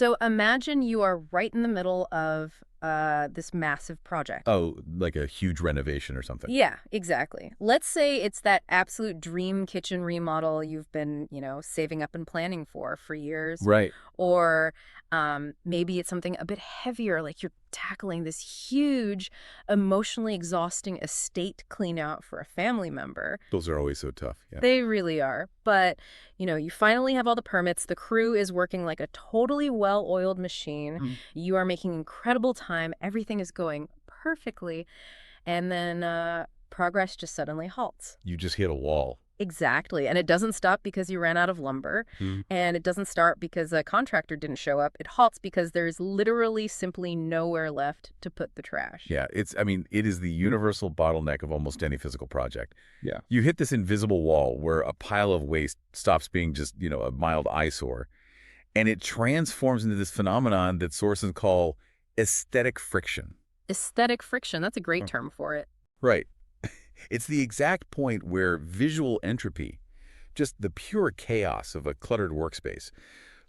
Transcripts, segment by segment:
So imagine you are right in the middle of this massive project. Oh, like a huge renovation or something. Yeah, exactly. Let's say it's that absolute dream kitchen remodel you've been, saving up and planning for years. Right. Or maybe it's something a bit heavier, like you're tackling this huge, emotionally exhausting estate clean out for a family member. Those are always so tough. Yeah. They really are. But, you finally have all the permits. The crew is working like a totally well-oiled machine. Mm. You are making incredible time. Everything is going perfectly. And then progress just suddenly halts. You just hit a wall. Exactly. And it doesn't stop because you ran out of lumber. Mm. And it doesn't start because a contractor didn't show up. It halts because there's literally simply nowhere left to put the trash. Yeah, it is the universal bottleneck of almost any physical project. Yeah. You hit this invisible wall where a pile of waste stops being just, a mild eyesore, and it transforms into this phenomenon that sources call aesthetic friction. Aesthetic friction. That's a great term for it. Right. It's the exact point where visual entropy, just the pure chaos of a cluttered workspace,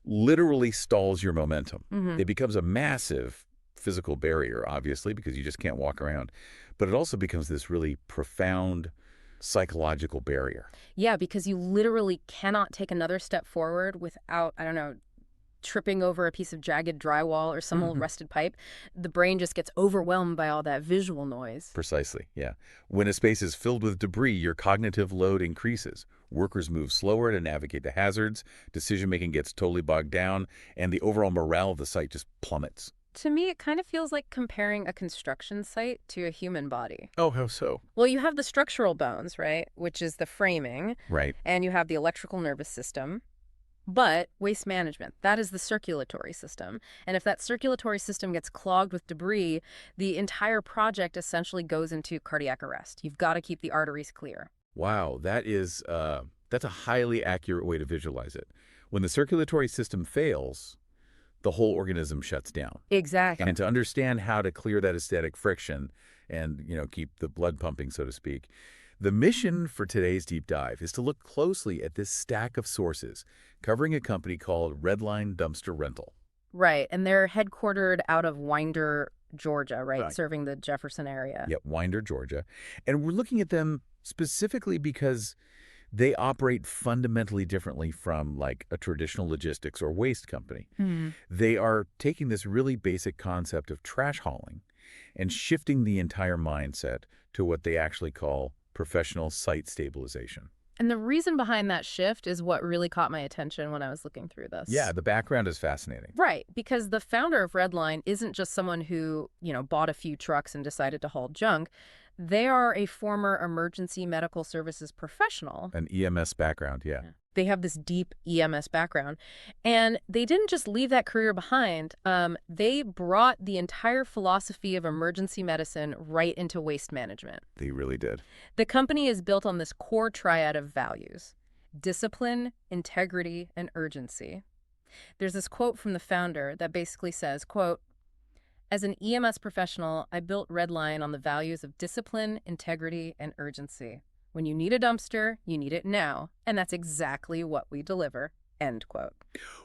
literally stalls your momentum. Mm-hmm. It becomes a massive physical barrier, obviously, because you just can't walk around. But it also becomes this really profound psychological barrier. Yeah, because you literally cannot take another step forward without, tripping over a piece of jagged drywall or some old rusted pipe. The brain just gets overwhelmed by all that visual noise. Precisely, yeah. When a space is filled with debris, your cognitive load increases. Workers move slower to navigate the hazards, decision-making gets totally bogged down, and the overall morale of the site just plummets. To me, it kind of feels like comparing a construction site to a human body. Oh, how so? Well, you have the structural bones, right, which is the framing, Right. and you have the electrical nervous system. But waste management, that is the circulatory system. And if that circulatory system gets clogged with debris, the entire project essentially goes into cardiac arrest. You've got to keep the arteries clear. Wow, that's a highly accurate way to visualize it. When the circulatory system fails, the whole organism shuts down. Exactly. And to understand how to clear that aesthetic friction and, keep the blood pumping, so to speak, the mission for today's deep dive is to look closely at this stack of sources covering a company called Redline Dumpster Rental. Right, and they're headquartered out of Winder, Georgia, right? Right. Serving the Jefferson area. Yep, Winder, Georgia. And we're looking at them specifically because they operate fundamentally differently from like a traditional logistics or waste company. They are taking this really basic concept of trash hauling and shifting the entire mindset to what they actually call professional site stabilization. And the reason behind that shift is what really caught my attention when I was looking through this. Yeah, the background is fascinating. Right, because the founder of Redline isn't just someone who, bought a few trucks and decided to haul junk. They are a former emergency medical services professional. An EMS background, yeah. They have this deep EMS background. And they didn't just leave that career behind. They brought the entire philosophy of emergency medicine right into waste management. They really did. The company is built on this core triad of values: discipline, integrity, and urgency. There's this quote from the founder that basically says, quote, "As an EMS professional, I built Redline on the values of discipline, integrity, and urgency. When you need a dumpster, you need it now, and that's exactly what we deliver." End quote.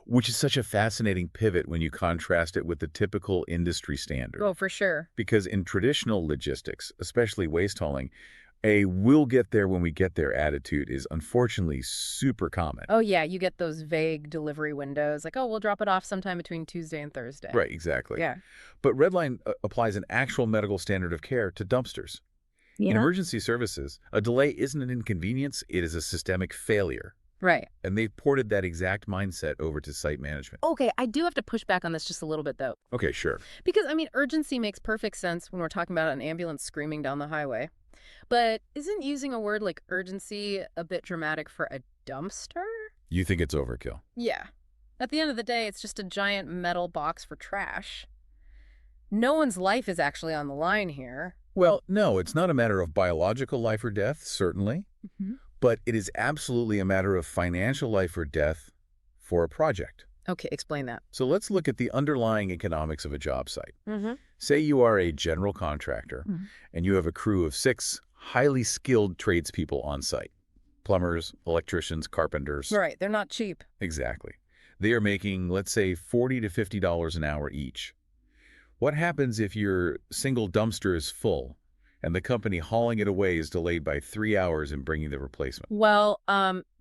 Which is such a fascinating pivot when you contrast it with the typical industry standard. Oh, for sure. Because in traditional logistics, especially waste hauling, a "we'll get there when we get there" attitude is unfortunately super common. Oh, yeah, you get those vague delivery windows, like, oh, we'll drop it off sometime between Tuesday and Thursday. Right, exactly. Yeah. But Redline applies an actual medical standard of care to dumpsters. In emergency services, a delay isn't an inconvenience, it is a systemic failure. Right. And they've ported that exact mindset over to site management. Okay, I do have to push back on this just a little bit, though. Okay, sure. Because, urgency makes perfect sense when we're talking about an ambulance screaming down the highway. But isn't using a word like urgency a bit dramatic for a dumpster? You think it's overkill? Yeah. At the end of the day, it's just a giant metal box for trash. No one's life is actually on the line here. Well, no, it's not a matter of biological life or death, certainly. But it is absolutely a matter of financial life or death for a project. Okay, explain that. So let's look at the underlying economics of a job site. Say you are a general contractor and you have a crew of 6 highly skilled tradespeople on site. Plumbers, electricians, carpenters. Right, they're not cheap. Exactly. They are making, let's say, $40 to $50 an hour each. What happens if your single dumpster is full and the company hauling it away is delayed by 3 hours in bringing the replacement? Well,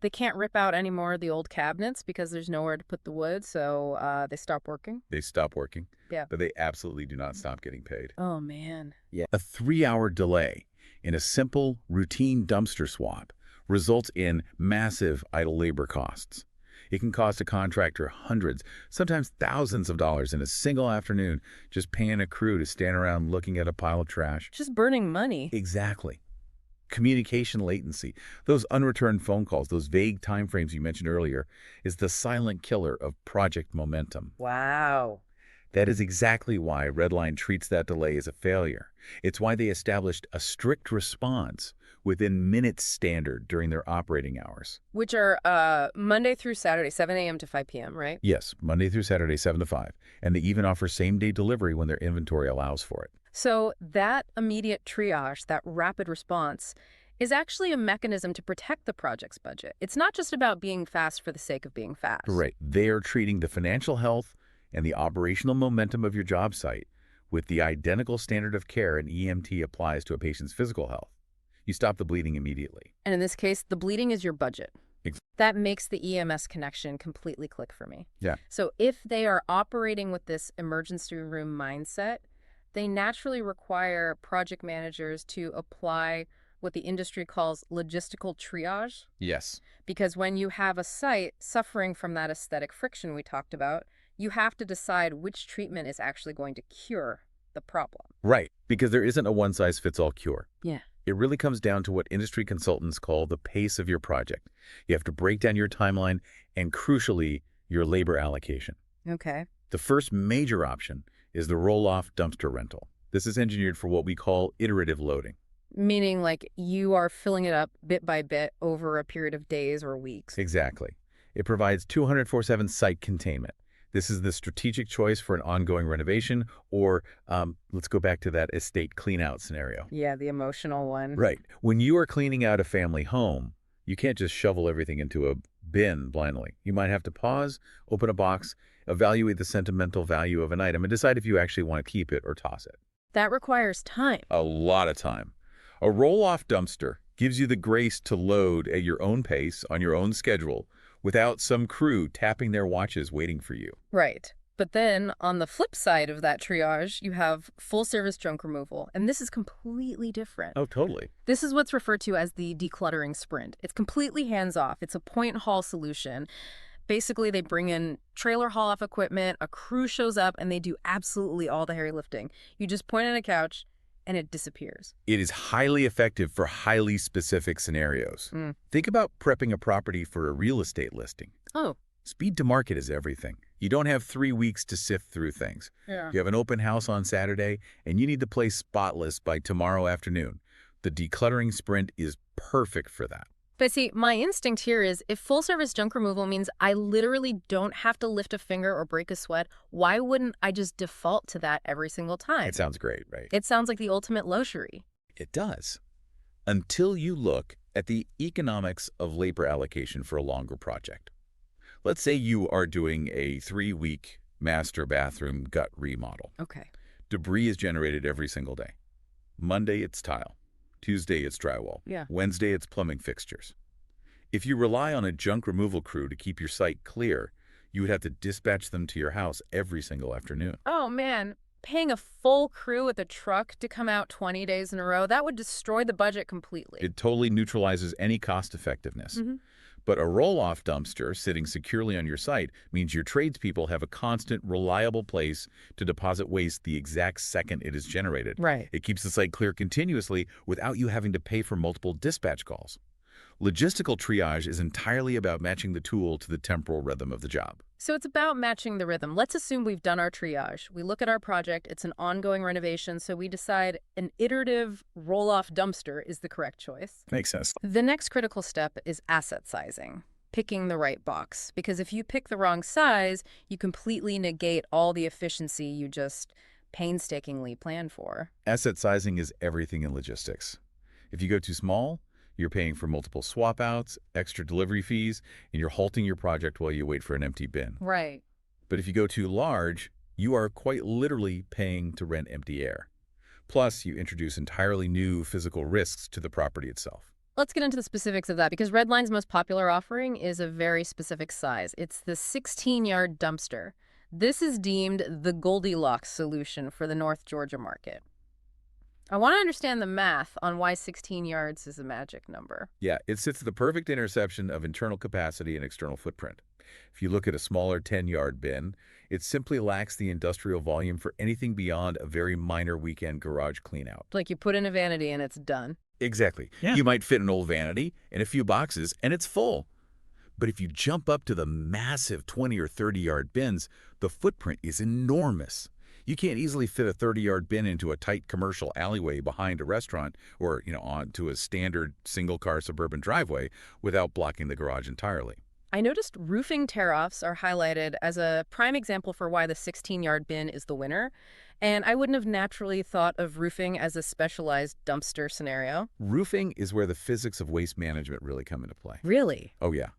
they can't rip out any more of the old cabinets because there's nowhere to put the wood, so they stop working. They stop working, Yeah. but they absolutely do not stop getting paid. Oh, man. Yeah. A 3-hour delay in a simple, routine dumpster swap results in massive idle labor costs. It can cost a contractor hundreds, sometimes thousands of dollars in a single afternoon just paying a crew to stand around looking at a pile of trash. Just burning money. Exactly. Communication latency, those unreturned phone calls, those vague timeframes you mentioned earlier, is the silent killer of project momentum. Wow. That is exactly why Redline treats that delay as a failure. It's why they established a strict response within minutes standard during their operating hours. Which are Monday through Saturday, 7 a.m. to 5 p.m., right? Yes, Monday through Saturday, 7 to 5. And they even offer same-day delivery when their inventory allows for it. So that immediate triage, that rapid response, is actually a mechanism to protect the project's budget. It's not just about being fast for the sake of being fast. Right. They are treating the financial health and the operational momentum of your job site with the identical standard of care an EMT applies to a patient's physical health. You stop the bleeding immediately. And in this case, the bleeding is your budget. Ex- That makes the EMS connection completely click for me. Yeah. So if they are operating with this emergency room mindset, they naturally require project managers to apply what the industry calls logistical triage. Yes. Because when you have a site suffering from that aesthetic friction we talked about, you have to decide which treatment is actually going to cure the problem. Right. Because there isn't a one-size-fits-all cure. Yeah. It really comes down to what industry consultants call the pace of your project. You have to break down your timeline and, crucially, your labor allocation. Okay. The first major option is the roll-off dumpster rental. This is engineered for what we call iterative loading. Meaning like you are filling it up bit by bit over a period of days or weeks. Exactly. It provides 24/7 site containment. This is the strategic choice for an ongoing renovation or, let's go back to that estate clean-out scenario. Yeah, the emotional one. Right. When you are cleaning out a family home, you can't just shovel everything into a bin blindly. You might have to pause, open a box, evaluate the sentimental value of an item, and decide if you actually want to keep it or toss it. That requires time. A lot of time. A roll-off dumpster gives you the grace to load at your own pace on your own schedule without some crew tapping their watches waiting for you. Right. But then on the flip side of that triage, you have full service junk removal. And this is completely different. Oh, totally. This is what's referred to as the decluttering sprint. It's completely hands-off. It's a point-haul solution. Basically, they bring in trailer haul-off equipment, a crew shows up, and they do absolutely all the heavy lifting. You just point at a couch, and it disappears. It is highly effective for highly specific scenarios. Think about prepping a property for a real estate listing. Oh. Speed to market is everything. You don't have 3 weeks to sift through things. Yeah. You have an open house on Saturday, and you need the place spotless by tomorrow afternoon. The decluttering sprint is perfect for that. But see, my instinct here is if full-service junk removal means I literally don't have to lift a finger or break a sweat, why wouldn't I just default to that every single time? It sounds great, right? It sounds like the ultimate luxury. It does. Until you look at the economics of labor allocation for a longer project. Let's say you are doing a 3-week master bathroom gut remodel. Okay. Debris is generated every single day. Monday, it's tile. Tuesday, it's drywall. Yeah. Wednesday, it's plumbing fixtures. If you rely on a junk removal crew to keep your site clear, you would have to dispatch them to your house every single afternoon. Oh, man. Paying a full crew with a truck to come out 20 days in a row, that would destroy the budget completely. It totally neutralizes any cost effectiveness. But a roll-off dumpster sitting securely on your site means your tradespeople have a constant, reliable place to deposit waste the exact second it is generated. Right. It keeps the site clear continuously without you having to pay for multiple dispatch calls. Logistical triage is entirely about matching the tool to the temporal rhythm of the job. So it's about matching the rhythm. Let's assume we've done our triage. We look at our project. It's an ongoing renovation, so we decide an iterative roll-off dumpster is the correct choice. Makes sense. The next critical step is asset sizing, picking the right box. Because if you pick the wrong size, you completely negate all the efficiency you just painstakingly planned for. Asset sizing is everything in logistics. If you go too small, You're paying for multiple swap outs, extra delivery fees, and you're halting your project while you wait for an empty bin. Right. But if you go too large, you are quite literally paying to rent empty air. Plus, you introduce entirely new physical risks to the property itself. Let's get into the specifics of that because Redline's most popular offering is a very specific size. It's the 16-yard dumpster. This is deemed the Goldilocks solution for the North Georgia market. I want to understand the math on why 16 yards is a magic number. Yeah, it sits at the perfect intersection of internal capacity and external footprint. If you look at a smaller 10-yard bin, it simply lacks the industrial volume for anything beyond a very minor weekend garage cleanout. Like you put in a vanity and it's done. Exactly. Yeah. You might fit an old vanity and a few boxes, and it's full. But if you jump up to the massive 20 or 30-yard bins, the footprint is enormous. You can't easily fit a 30-yard bin into a tight commercial alleyway behind a restaurant or, onto a standard single-car suburban driveway without blocking the garage entirely. I noticed roofing tear-offs are highlighted as a prime example for why the 16-yard bin is the winner, and I wouldn't have naturally thought of roofing as a specialized dumpster scenario. Roofing is where the physics of waste management really come into play. Really? Oh, yeah.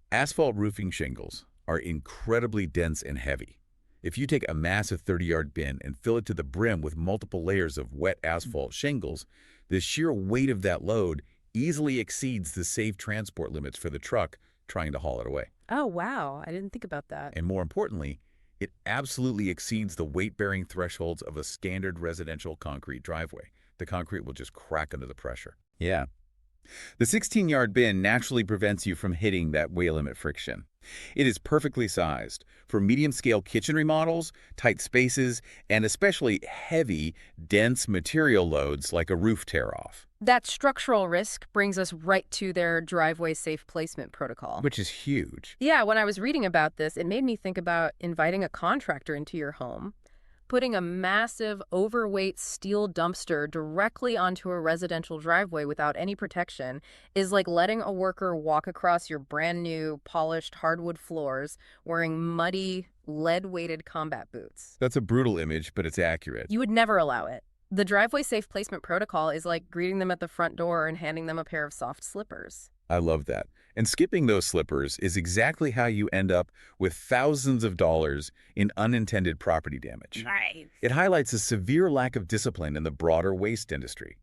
Asphalt roofing shingles are incredibly dense and heavy. If you take a massive 30-yard bin and fill it to the brim with multiple layers of wet asphalt shingles, the sheer weight of that load easily exceeds the safe transport limits for the truck trying to haul it away. Oh, wow. I didn't think about that. And more importantly, it absolutely exceeds the weight-bearing thresholds of a standard residential concrete driveway. The concrete will just crack under the pressure. Yeah. The 16-yard bin naturally prevents you from hitting that weight limit friction. It is perfectly sized for medium-scale kitchen remodels, tight spaces, and especially heavy, dense material loads like a roof tear-off. That structural risk brings us right to their driveway safe placement protocol. Which is huge. Yeah, when I was reading about this, it made me think about inviting a contractor into your home. Putting a massive, overweight steel dumpster directly onto a residential driveway without any protection is like letting a worker walk across your brand new, polished hardwood floors wearing muddy, lead-weighted combat boots. That's a brutal image, but it's accurate. You would never allow it. The driveway safe placement protocol is like greeting them at the front door and handing them a pair of soft slippers. I love that. And skipping those slippers is exactly how you end up with thousands of dollars in unintended property damage. Nice. It highlights a severe lack of discipline in the broader waste industry.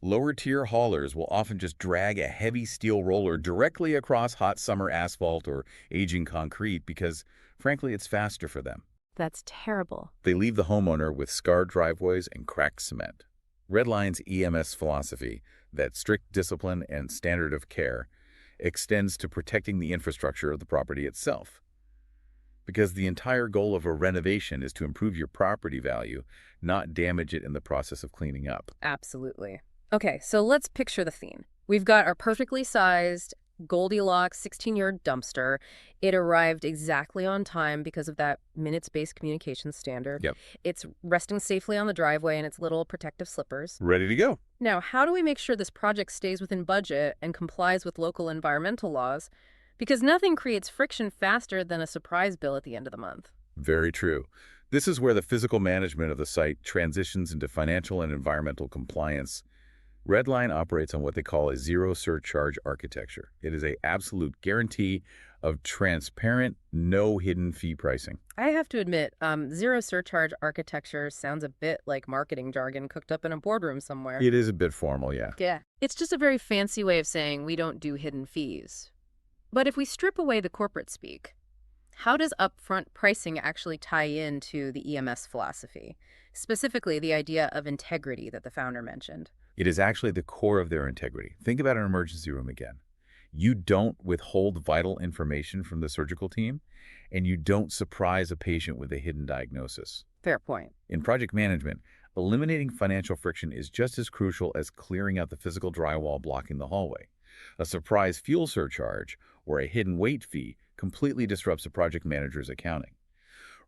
Lower-tier haulers will often just drag a heavy steel roller directly across hot summer asphalt or aging concrete because, frankly, it's faster for them. That's terrible. They leave the homeowner with scarred driveways and cracked cement. Redline's EMS philosophy, that strict discipline and standard of care, extends to protecting the infrastructure of the property itself. Because the entire goal of a renovation is to improve your property value, not damage it in the process of cleaning up. Absolutely. Okay, so let's picture the theme. We've got our perfectly sized Goldilocks 16-yard dumpster. It arrived exactly on time because of that minutes-based communication standard. Yep. It's resting safely on the driveway in its little protective slippers. Ready to go. Now, how do we make sure this project stays within budget and complies with local environmental laws? Because nothing creates friction faster than a surprise bill at the end of the month. Very true. This is where the physical management of the site transitions into financial and environmental compliance. Redline operates on what they call a zero surcharge architecture. It is an absolute guarantee of transparent, no hidden fee pricing. I have to admit, zero surcharge architecture sounds a bit like marketing jargon cooked up in a boardroom somewhere. It is a bit formal, yeah. Yeah. It's just a very fancy way of saying we don't do hidden fees. But if we strip away the corporate speak, how does upfront pricing actually tie into the EMS philosophy? Specifically, the idea of integrity that the founder mentioned. It is actually the core of their integrity. Think about an emergency room again. You don't withhold vital information from the surgical team, and you don't surprise a patient with a hidden diagnosis. Fair point. In project management, eliminating financial friction is just as crucial as clearing out the physical drywall blocking the hallway. A surprise fuel surcharge or a hidden weight fee completely disrupts a project manager's accounting.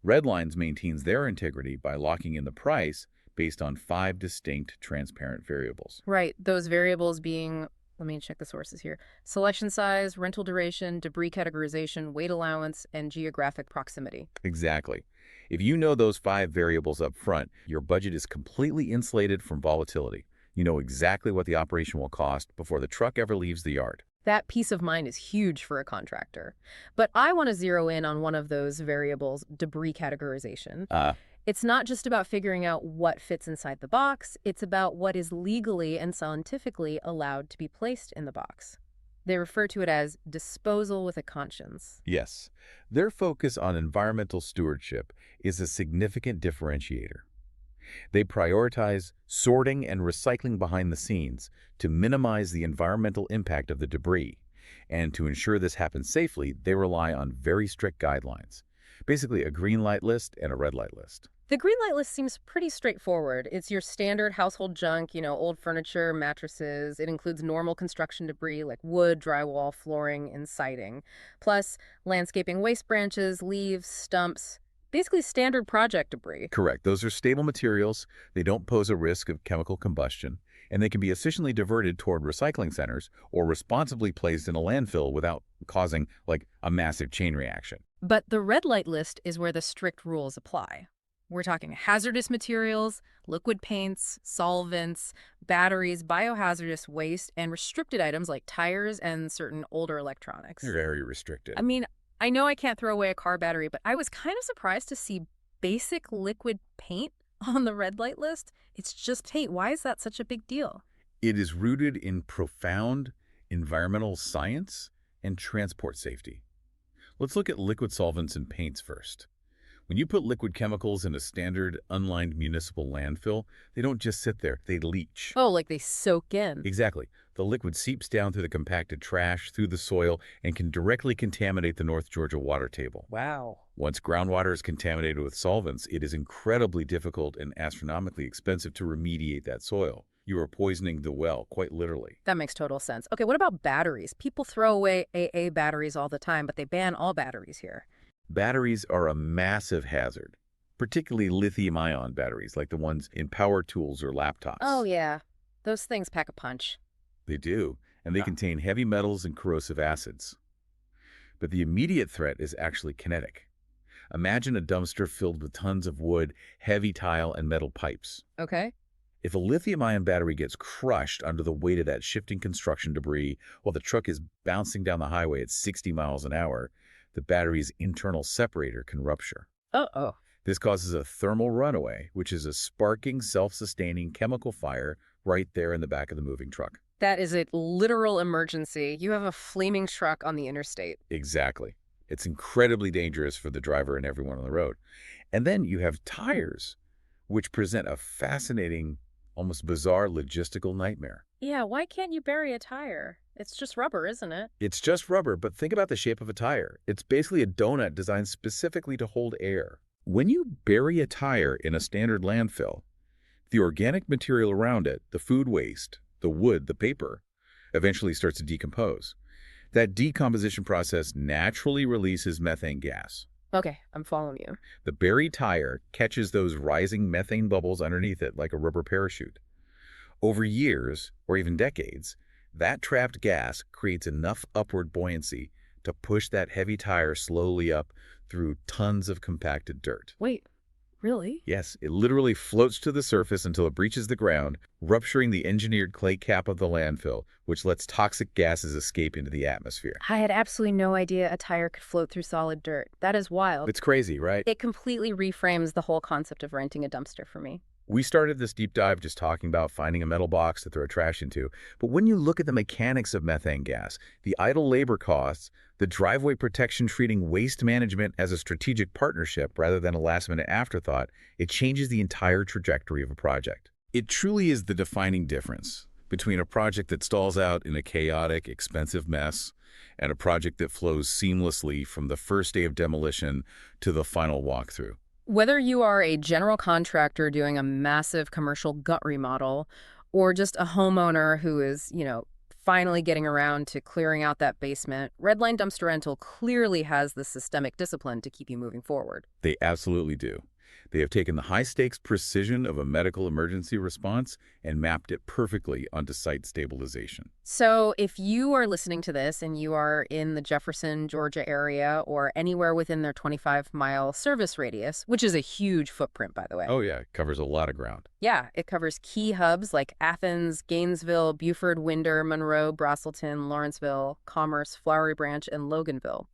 Redlines maintains their integrity by locking in the price based on 5 distinct, transparent variables. Right. Those variables being, let me check the sources here, selection size, rental duration, debris categorization, weight allowance, and geographic proximity. Exactly. If you know those 5 variables up front, your budget is completely insulated from volatility. You know exactly what the operation will cost before the truck ever leaves the yard. That peace of mind is huge for a contractor. But I want to zero in on one of those variables, debris categorization. Uh, It's not just about figuring out what fits inside the box, it's about what is legally and scientifically allowed to be placed in the box. They refer to it as disposal with a conscience. yes, their focus on environmental stewardship is a significant differentiator. They prioritize sorting and recycling behind the scenes to minimize the environmental impact of the debris. And to ensure this happens safely, they rely on very strict guidelines. Basically, a green light list and a red light list. The green light list seems pretty straightforward. It's your standard household junk, old furniture, mattresses. It includes normal construction debris like wood, drywall, flooring, and siding. Plus, landscaping waste branches, leaves, stumps. Basically standard project debris. Correct. Those are stable materials. They don't pose a risk of chemical combustion, and they can be efficiently diverted toward recycling centers or responsibly placed in a landfill without causing, like, a massive chain reaction. But the red light list is where the strict rules apply. We're talking hazardous materials, liquid paints, solvents, batteries, biohazardous waste, and restricted items like tires and certain older electronics. They're very restricted. I mean, I know I can't throw away a car battery, but I was kind of surprised to see basic liquid paint on the red light list. It's just paint. Why is that such a big deal? It is rooted in profound environmental science and transport safety. Let's look at liquid solvents and paints first. When you put liquid chemicals in a standard unlined municipal landfill, they don't just sit there, they leach. Oh, like they soak in. Exactly. The liquid seeps down through the compacted trash, through the soil, and can directly contaminate the North Georgia water table. Wow. Once groundwater is contaminated with solvents, it is incredibly difficult and astronomically expensive to remediate that soil. You are poisoning the well, quite literally. That makes total sense. Okay, what about batteries? People throw away AA batteries all the time, but they ban all batteries here. Batteries are a massive hazard, particularly lithium-ion batteries like the ones in power tools or laptops. Oh, yeah. Those things pack a punch. They do, and they contain heavy metals and corrosive acids. But the immediate threat is actually kinetic. Imagine a dumpster filled with tons of wood, heavy tile, and metal pipes. Okay. If a lithium-ion battery gets crushed under the weight of that shifting construction debris while the truck is bouncing down the highway at 60 miles an hour, the battery's internal separator can rupture. Uh-oh. This causes a thermal runaway, which is a sparking, self-sustaining chemical fire right there in the back of the moving truck. That is a literal emergency. You have a flaming truck on the interstate. Exactly. It's incredibly dangerous for the driver and everyone on the road. And then you have tires, which present a fascinating, almost bizarre logistical nightmare. Yeah, why can't you bury a tire? It's just rubber, isn't it? It's just rubber, but think about the shape of a tire. It's basically a donut designed specifically to hold air. When you bury a tire in a standard landfill, the organic material around it, the food waste, the wood, the paper, eventually starts to decompose. That decomposition process naturally releases methane gas. Okay, I'm following you. The buried tire catches those rising methane bubbles underneath it like a rubber parachute. Over years, or even decades, that trapped gas creates enough upward buoyancy to push that heavy tire slowly up through tons of compacted dirt. Wait, really? Yes, it literally floats to the surface until it breaches the ground, rupturing the engineered clay cap of the landfill, which lets toxic gases escape into the atmosphere. I had absolutely no idea a tire could float through solid dirt. That is wild. It's crazy, right? It completely reframes the whole concept of renting a dumpster for me. We started this deep dive just talking about finding a metal box to throw trash into, but when you look at the mechanics of methane gas, the idle labor costs, the driveway protection treating waste management as a strategic partnership rather than a last-minute afterthought, it changes the entire trajectory of a project. It truly is the defining difference between a project that stalls out in a chaotic, expensive mess and a project that flows seamlessly from the first day of demolition to the final walkthrough. Whether you are a general contractor doing a massive commercial gut remodel or just a homeowner who is, finally getting around to clearing out that basement, Redline Dumpster Rental clearly has the systemic discipline to keep you moving forward. They absolutely do. They have taken the high-stakes precision of a medical emergency response and mapped it perfectly onto site stabilization. So if you are listening to this and you are in the Jefferson, Georgia area or anywhere within their 25-mile service radius, which is a huge footprint, by the way. Oh yeah, it covers a lot of ground. Yeah, it covers key hubs like Athens, Gainesville, Beaufort, Winder, Monroe, Braselton, Lawrenceville, Commerce, Flowery Branch, and Loganville.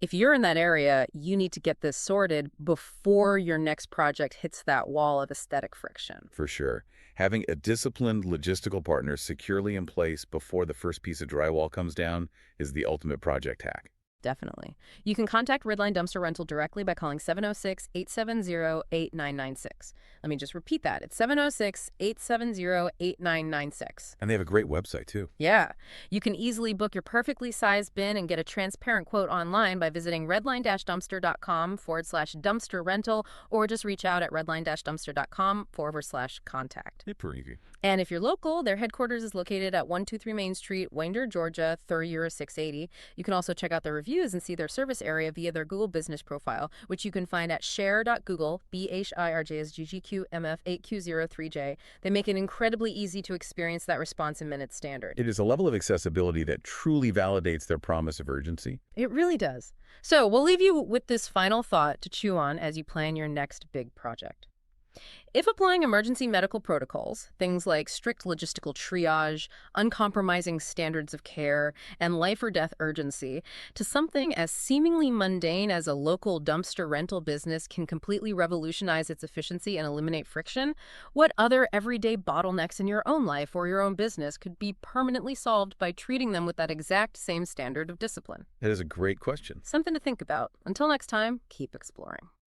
If you're in that area, you need to get this sorted before your next project hits that wall of aesthetic friction. For sure. Having a disciplined logistical partner securely in place before the first piece of drywall comes down is the ultimate project hack. Definitely. You can contact Redline Dumpster Rental directly by calling 706-870-8996. Let me just repeat that. It's 706-870-8996. And they have a great website, too. Yeah. You can easily book your perfectly sized bin and get a transparent quote online by visiting redline-dumpster.com/dumpster rental or just reach out at redline-dumpster.com/contact. Super easy. And if you're local, their headquarters is located at 123 Main Street, Winder, Georgia, 30680. You can also check out their reviews and see their service area via their Google business profile, which you can find at share.google, BHIRJ8Q8Q03J. They make it incredibly easy to experience that response in minutes standard. It is a level of accessibility that truly validates their promise of urgency. It really does. So we'll leave you with this final thought to chew on as you plan your next big project. If applying emergency medical protocols, things like strict logistical triage, uncompromising standards of care, and life or death urgency, to something as seemingly mundane as a local dumpster rental business can completely revolutionize its efficiency and eliminate friction, what other everyday bottlenecks in your own life or your own business could be permanently solved by treating them with that exact same standard of discipline? That is a great question. Something to think about. Until next time, keep exploring.